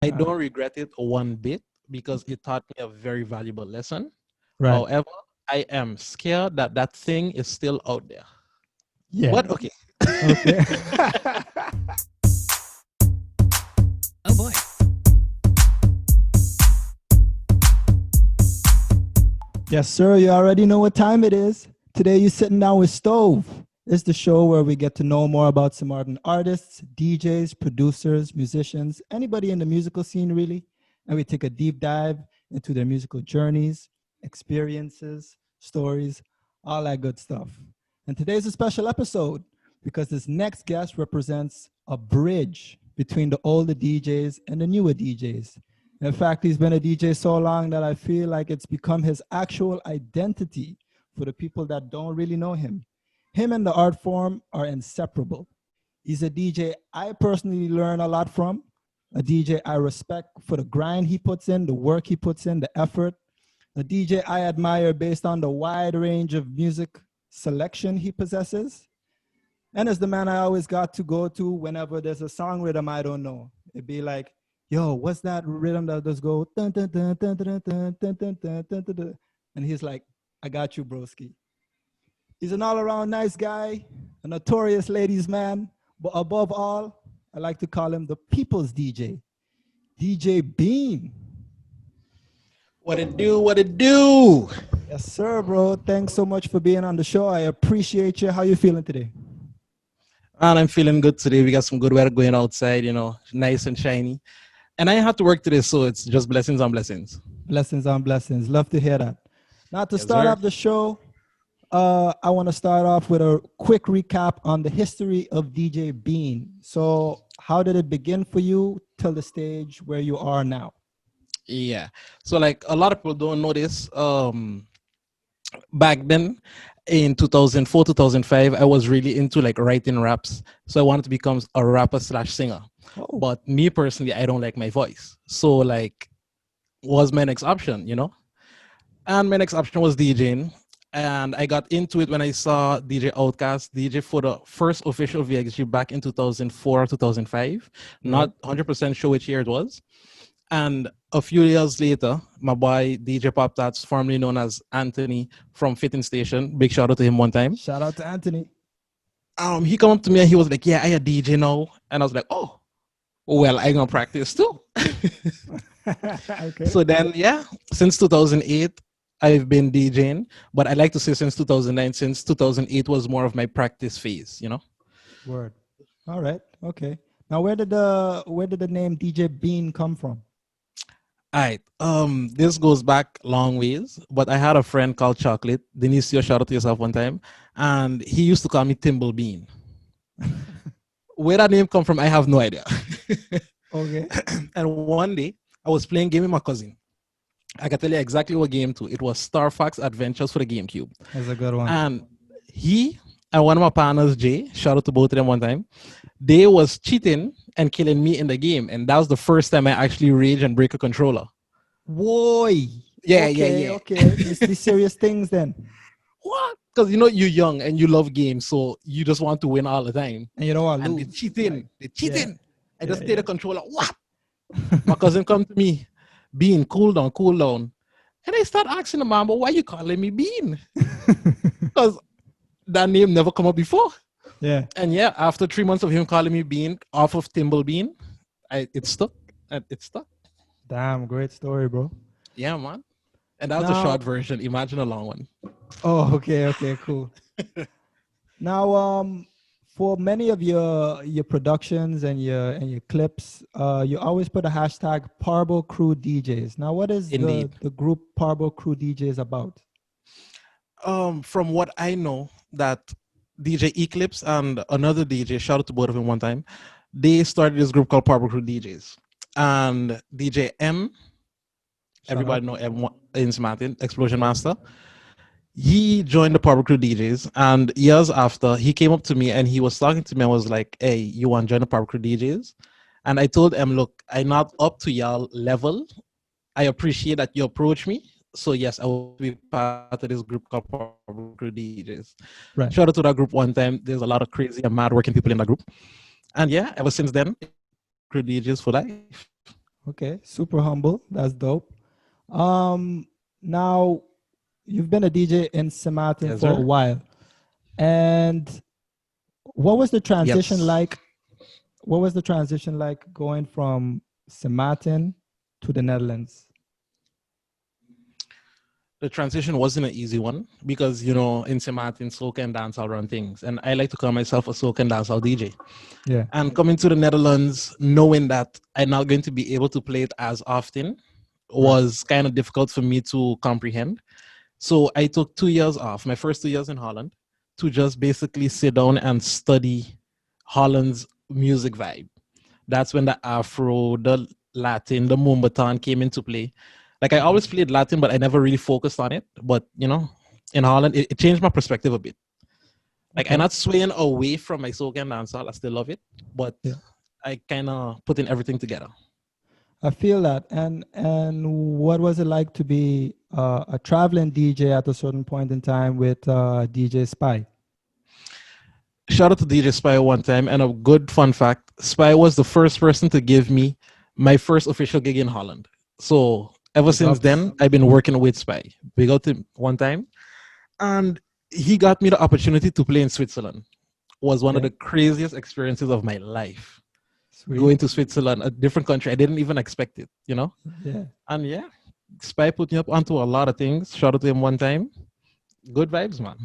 I don't regret it one bit because it taught me a very valuable lesson. Right. However, I am scared that that thing is still out there. Yeah. But okay. Okay. Oh boy. Yes, sir. You already know what time it is. Today you're sitting down with Stove. It's the show where we get to know more about some ardent artists, DJs, producers, musicians, anybody in the musical scene, really. And we take a deep dive into their musical journeys, experiences, stories, all that good stuff. And today's a special episode because this next guest represents a bridge between the older DJs and the newer DJs. In fact, he's been a DJ so long that I feel like it's become his actual identity for the people that don't really know him. Him and the art form are inseparable. He's a DJ I personally learn a lot from, a DJ I respect for the grind he puts in, the work he puts in, the effort, a DJ I admire based on the wide range of music selection he possesses, and it's the man I always got to go to whenever there's a song rhythm I don't know. It'd be like, yo, what's that rhythm that does go dun, dun, dun, dun, dun, dun, dun, dun, dun, dun, dun, dun. And he's like, I got you, broski. He's an all-around nice guy, a notorious ladies man, but above all, I like to call him the people's DJ, DJ Bean. What it do? What it do? Yes, sir, bro. Thanks so much for being on the show. I appreciate you. How you feeling today? And I'm feeling good today. We got some good weather going outside, you know, nice and shiny. And I have to work today, so it's just blessings on blessings. Blessings on blessings. Love to hear that. Now, to Yes, start sir. off the show, I want to start off with a quick recap on the history of DJ Bean. So, how did it begin for you till the stage where you are now? Yeah. So like a lot of people don't know this. Back then in 2004, 2005, I was really into like writing raps. So I wanted to become a rapper slash singer. Oh, But me personally, I don't like my voice. So like was my next option, you know? And my next option was DJing. And I got into it when I saw DJ Outcast DJ for the first official VXG back in 2004, 2005. right. Not 100% sure which year it was. And a few years later, my boy DJ Pop Tats, formerly known as Anthony from Fittin Station, big shout out to him one time. Shout out to Anthony. He come up to me and he was like, "Yeah, I a DJ now," and I was like, "Oh, well, I gonna practice too." Okay. So then, yeah, since 2008, I've been DJing, but I like to say since 2009, since 2008 was more of my practice phase, you know. Word. All right. Okay. Now, where did the name DJ Bean come from? All right. This goes back long ways, but I had a friend called Chocolate. Denisio, shout out to yourself one time. And he used to call me Timblebean. Where that name come from, I have no idea. Okay. And one day, I was playing game with my cousin. I can tell you exactly what game to. It was Star Fox Adventures for the GameCube. That's a good one. And he and one of my partners, Jay, shout out to both of them one time, they was cheating and killing me in the game. And that was the first time I actually rage and break a controller. Boy. Yeah, Okay. yeah. Okay. These serious things then. What? Because you know you're young and you love games, so you just want to win all the time. And you don't want to And they lose. cheating, Like, they cheating. I just Yeah, take yeah. the controller. What? My cousin come to me, Bean, cool down, cool down. And I start asking the man, but why you calling me Bean? Because that name never come up before. Yeah. And yeah, after 3 months of him calling me Bean off of Timble Bean, it stuck. And it stuck. Damn, great story, bro. Yeah, man. And that was a Now, short version. Imagine a long one. oh, okay, cool. Now, for many of your productions and your clips, you always put a hashtag Parbo Crew DJs. Now, what is Indeed. the group Parbo Crew DJs about? From what I know, that DJ Eclipse and another DJ, shout out to both of them one time, they started this group called Parbo Crew DJs. And DJ M, Shout everybody out. know M in Martin, Explosion Master. He joined the Parbo Crew DJs, and years after, he came up to me and he was talking to me and was like, "Hey, you want to join the Parbo Crew DJs?" And I told him, "Look, I'm not up to y'all level. I appreciate that you approach me. So yes, I will be part of this group called Parbo Crew DJs." Shout Right. out to that group one time. There's a lot of crazy and mad working people in that group. And yeah, ever since then, Crew DJs for life. Okay, super humble. That's dope. Um, Now you've been a DJ in Samatin Yes, for a sir. while, and what was the transition Yes. like? What was the transition like going from Samatin to the Netherlands? The transition wasn't an easy one because, in Semat, in soca and dancehall run things. And I like to call myself a soca and dancehall DJ. Yeah, And coming to the Netherlands, knowing that I'm not going to be able to play it as often right. was kind of difficult for me to comprehend. So I took 2 years off, my first 2 years in Holland, to just basically sit down and study Holland's music vibe. That's when the Afro, the Latin, the Moombahton came into play. Like I always played Latin, but I never really focused on it. But in Holland, it changed my perspective a bit. Like I'm Okay. not swaying away from my soca and dancehall. I still love it, but Yeah. I kind of put in everything together. I feel that. And what was it like to be a traveling DJ at a certain point in time with DJ Spy? Shout out to DJ Spy one time, and a good fun fact: Spy was the first person to give me my first official gig in Holland. So ever Big since ups. then, I've been working with Spy. Big out to him one time, and he got me the opportunity to play in Switzerland. Was one of Okay. the craziest experiences of my life. Sweet. Going to Switzerland, a different country, I didn't even expect it. Yeah. And yeah, Spy put me up onto a lot of things. Shout out to him one time. Good vibes, man.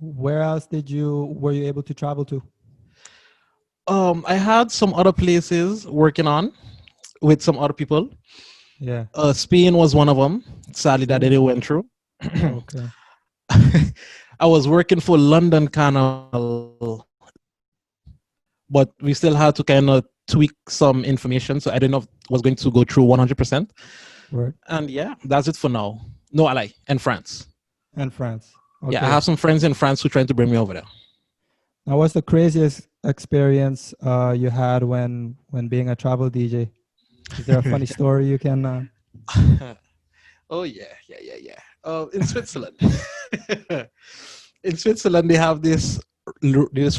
Where else were you able to travel to? I had some other places working on with some other people. Yeah. Spain was one of them. Sadly, that Spain. didn't went through. Okay. I was working for London Carnival, but we still had to kind of tweak some information, so I didn't know if it was going to go through 100%. Right. And yeah, that's it for now. No, I lie. And France. And France. Yeah, I Okay. have some friends in France who trying to bring me over there. Now, what's the craziest experience you had when being a travel DJ? Is there a funny story you can? Oh yeah, yeah, yeah, yeah. In Switzerland, in Switzerland they have this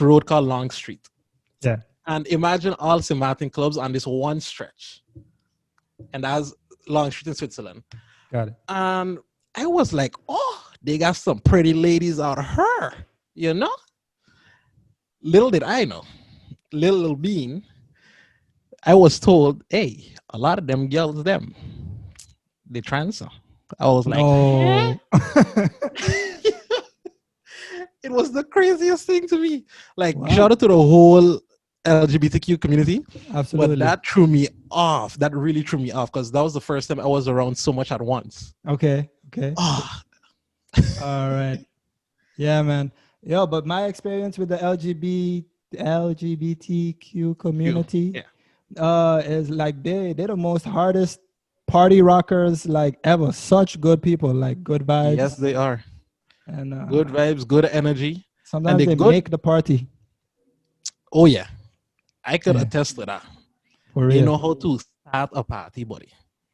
road called Long Street, Yeah. and imagine all St. Martin clubs on this one stretch, and that's Long Street in Switzerland. Got it. And I was like, oh, they got some pretty ladies out here, you know. Little did I know, little bean, I was told, hey, a lot of them girls, they trans. I was like, eh? No. It was the craziest thing to me. Like, Wow. shout out to the whole LGBTQ community, but Absolutely. that threw me off. That really threw me off because that was the first time I was around so much at once. Okay. Okay. Oh, All right. Yeah, man. Yo, but my experience with the LGBTQ community yeah, is like they're the most hardest party rockers like ever. Such good people, like good yes, vibes, they are. and Good vibes, good energy, and sometimes they they good. make the party. Oh yeah, I could Yeah, attest to that. for They real. know how to start a party, buddy.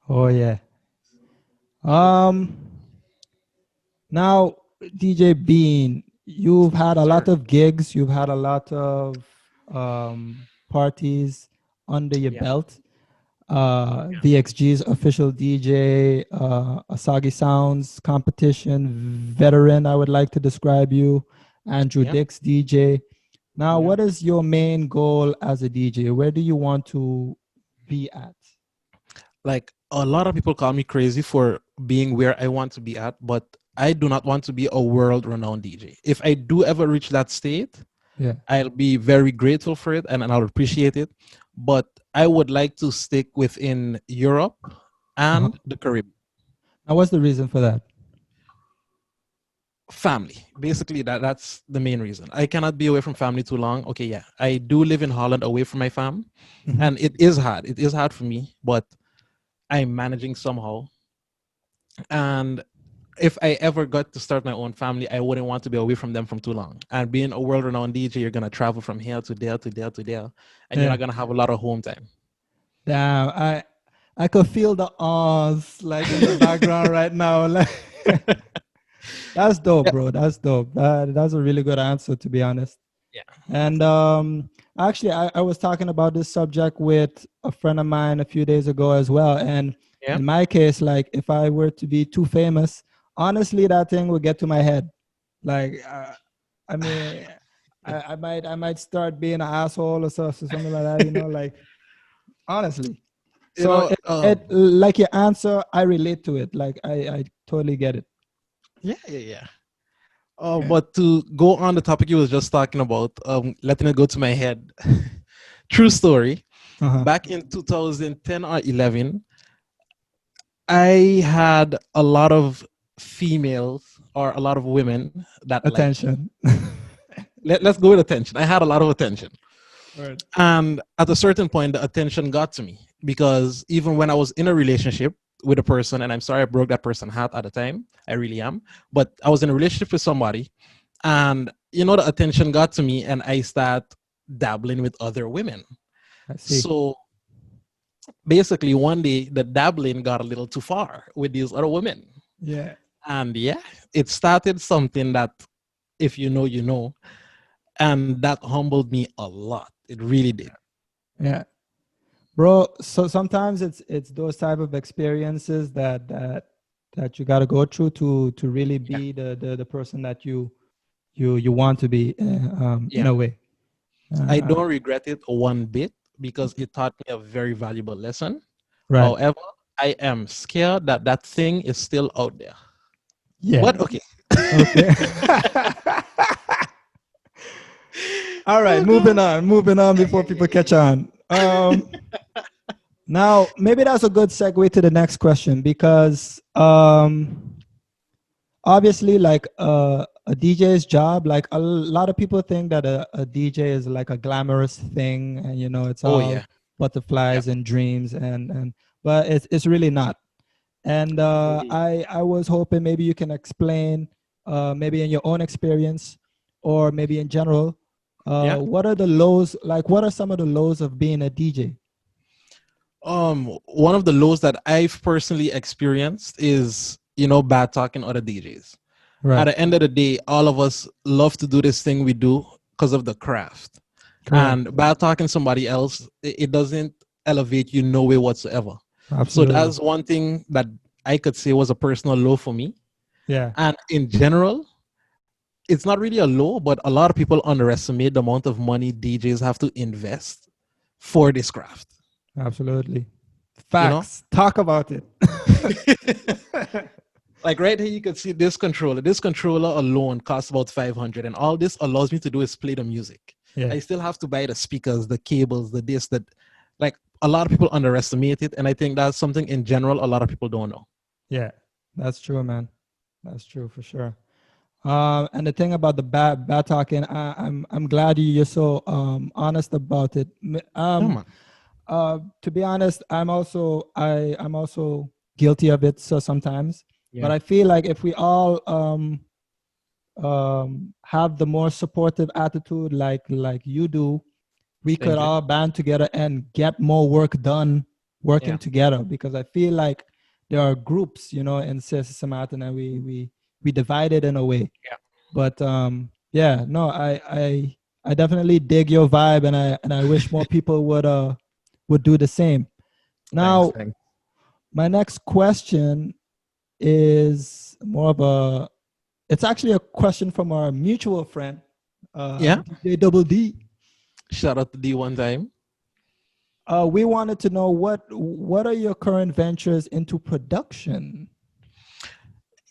Oh yeah. Um. Now, DJ Bean, you've had a lot Sir. of gigs. You've had a lot of parties under your Yeah, belt. yeah, VXG's official DJ, Asagi Sounds competition veteran, I would like to describe you. Andrew yeah, Dick's DJ. Now, yeah. what is your main goal as a DJ? Where do you want to be at? Like a lot of people call me crazy for being where I want to be at, but I do not want to be a world renowned DJ. If I do ever reach that state, Yeah. I'll be very grateful for it and I'll appreciate it. But I would like to stick within Europe Uh-huh. and the Caribbean. Now, what's the reason for that? Family. Basically, that's the main reason. I cannot be away from family too long. Okay, yeah. I do live in Holland away from my fam. Mhm. And it is hard. It is hard for me, but I'm managing somehow. And if I ever got to start my own family, I wouldn't want to be away from them from too long. And being a world-renowned DJ, you're gonna travel from here to there to there to there, and you're Yeah. not gonna have a lot of home time. Damn, I could feel the ahs like in the background right now. Like that's dope, Yeah, bro. That's dope. That's a really good answer, to be honest. Yeah. And actually, I was talking about this subject with a friend of mine a few days ago as well. And Yeah. in my case, like if I were to be too famous, honestly, that thing would get to my head. Like, I mean, I might start being an asshole or something like that. Like honestly. You So know, it like your answer, I relate to it. Like I totally get it. yeah. Yeah. But to go on the topic you was just talking about, letting it go to my head. True story. Uh-huh. Back in 2010 or 11, I had a lot of females or a lot of women that liked me. Attention. Let's go with attention. I had a lot of attention. Word. And at a certain point, the attention got to me because even when I was in a relationship with a person, and I'm sorry I broke that person's heart at the time, I really am, but I was in a relationship with somebody, and the attention got to me, and I start dabbling with other women. I see. So basically, one day the dabbling got a little too far with these other women, Yeah. and yeah, it started something that, if you know, you know, and that humbled me a lot. It really did. Yeah. Bro, so sometimes it's those type of experiences that you got to go through to really Yeah. be the person that you want to be, in Yeah. a way. I Uh, don't regret it one bit because it taught me a very valuable lesson. right. However, I am scared that that thing is still out there. Yeah. But okay. Okay. All right, Oh God. moving on before Yeah. people catch on. Now maybe that's a good segue to the next question because obviously like a DJ's job, like a lot of people think that a DJ is like a glamorous thing, and it's Oh all yeah. Yeah. butterflies and dreams, and but it's really not. And Indeed. I was hoping maybe you can explain, maybe in your own experience or maybe in general, Yeah. what are the lows, like what are some of the lows of being a DJ? One of the lows that I've personally experienced is, bad talking other DJs. At Right. the end of the day, all of us love to do this thing we do because of the craft. Correct. And bad talking somebody else, it doesn't elevate you no way whatsoever. So Absolutely. that's one thing that I could say was a personal low for me. Yeah. And in general, it's not really a low, but a lot of people underestimate the amount of money DJs have to invest for this craft. Absolutely. You know, Facts. Talk about it. like right here, you can see this controller. This controller alone costs about 500, and all this allows me to do is play the music. Yeah. I still have to buy the speakers, the cables, the this, that. Like a lot of people underestimate it, and I think that's something in general a lot of people don't know. Yeah. That's true, man. That's true for sure. And the thing about the bad talking, I'm glad you're so honest about it. Yeah, man. To be honest, I'm also guilty of it. So sometimes, but Yeah. I feel like if we all have the more supportive attitude, like you do, we could Thank you. all band together and get more work done working Yeah. together. Because I feel like there are groups, in Martin, and we divide it in a way. Yeah. But yeah, no, I definitely dig your vibe, and I wish more people would do the same. Thanks. Now, Thanks. my next question is more of a, it's actually a question from our mutual friend, Yeah. DJ Double D. Shout out to D one time. We wanted to know what are your current ventures into production?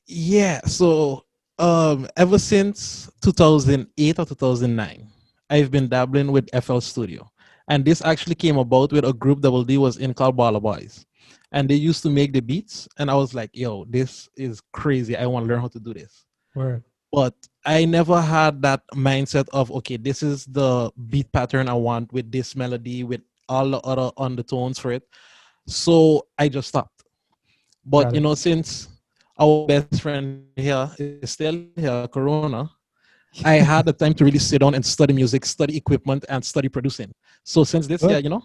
Yeah. So ever since 2008 or 2009, I've been dabbling with FL Studio. And this actually came about with a group Double D was in called Baller Boys. And they used to make the beats. And I was like, yo, this is crazy. I want to learn how to do this. Word. But I never had that mindset of, okay, this is the beat pattern I want with this melody, with all the other undertones for it. So I just stopped. But Got it. since our best friend here is still here, Corona, I had the time to really sit down and study music, study equipment, and study producing. So since this year, Good.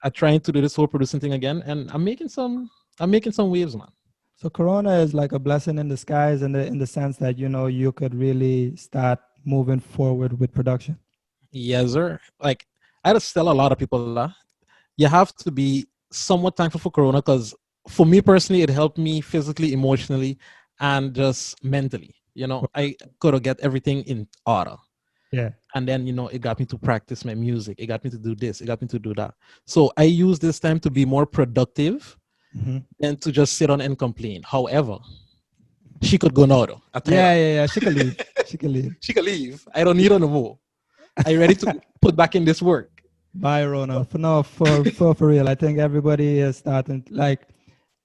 I'm trying to do this whole producing thing again, and I'm making some waves, man. So Corona is like a blessing in disguise in the sense that you could really start moving forward with production. Yes, sir. Like I just tell a lot of people that you have to be somewhat thankful for Corona because for me personally, it helped me physically, emotionally, and just mentally. I could have get everything in order. Yeah. And then, it got me to practice my music. It got me to do this. It got me to do that. So I use this time to be more productive Mm-hmm. than to just sit on and complain. However, she could go now though. I tell Yeah, her. yeah, yeah. She can leave. She can leave. She could leave. I don't need her no more. I ready to put back in this work. Bye, Rona. For no, for real. I think everybody is starting like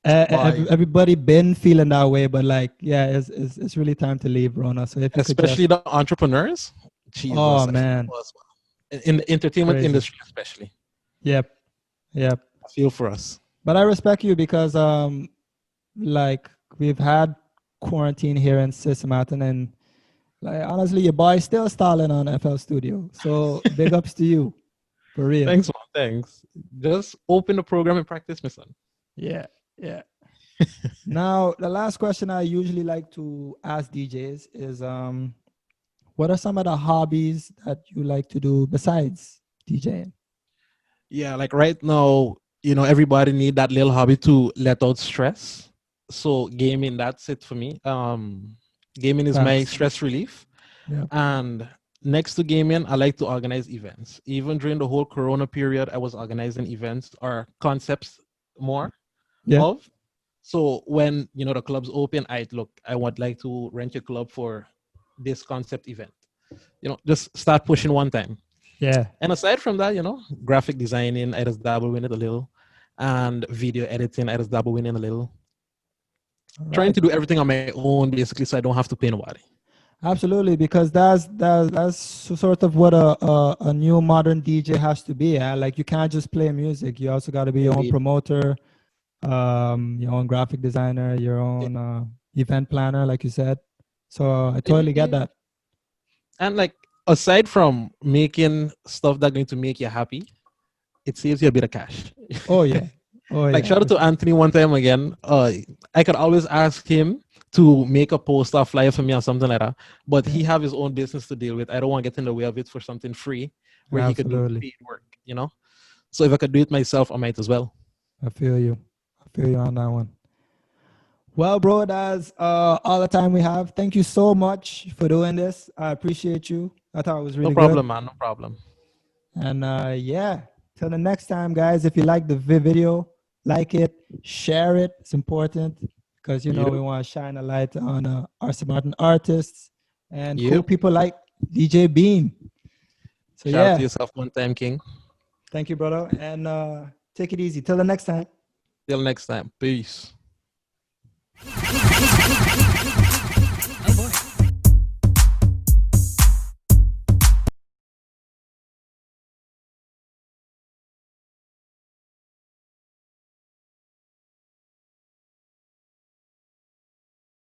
Bye. everybody been feeling that way, but like, yeah, it's really time to leave, Rona. So if you could just, Especially the entrepreneurs. Jesus, oh I feel man, for us, man. In the entertainment crazy. industry, especially. Yep, yep. I feel for us. But I respect you because like we've had quarantine here in Sismaton, and like honestly, your boy still stalling on FL Studio. So big ups to you, for real. Thanks, man. Thanks. Just open the program and practice, my son. Yeah, yeah. Now, the last question I usually like to ask DJs is what are some of the hobbies that you like to do besides DJing? Yeah, like right now, everybody need that little hobby to let out stress. So gaming, that's it for me. Gaming is my Facts. stress relief. Yeah. And next to gaming, I like to organize events. Even during the whole Corona period, I was organizing events or concepts more Yeah. of. So when the clubs open, I would like to rent your club for this concept event. Just start pushing one time. Yeah. And aside from that, graphic designing, I just dabble in it a little, and video editing, I just dabble in it a little. All Trying right. to do everything on my own, basically, so I don't have to pay nobody. Absolutely, because that's sort of what a new modern DJ has to be. Like you can't just play music. You also got to be your own Indeed. promoter, your own graphic designer, your own event planner, like you said. So I totally get Indeed. that. And like aside from making stuff that's going to make you happy, it saves you a bit of cash. Oh yeah. Oh Like yeah. shout out to Anthony one time again. I could always ask him to make a poster flyer for me or something like that. But he have his own business to deal with. I don't want to get in the way of it for something free where he could do Absolutely. paid work. So if I could do it myself, I might as well. I feel you. I feel you on that one. Well, bro, that's all the time we have. Thank you so much for doing this. I appreciate you. I thought it was No really problem, good. man. No problem. And yeah, till the next time, guys. If you like the video, like it, share it. It's important because we Yep. want to shine a light on our smart artists and cool Yep. people like DJ Beam. So Shout out to yeah, yourself one time, King. thank you, brother, and take it easy. Till the next time. Till next time. Peace.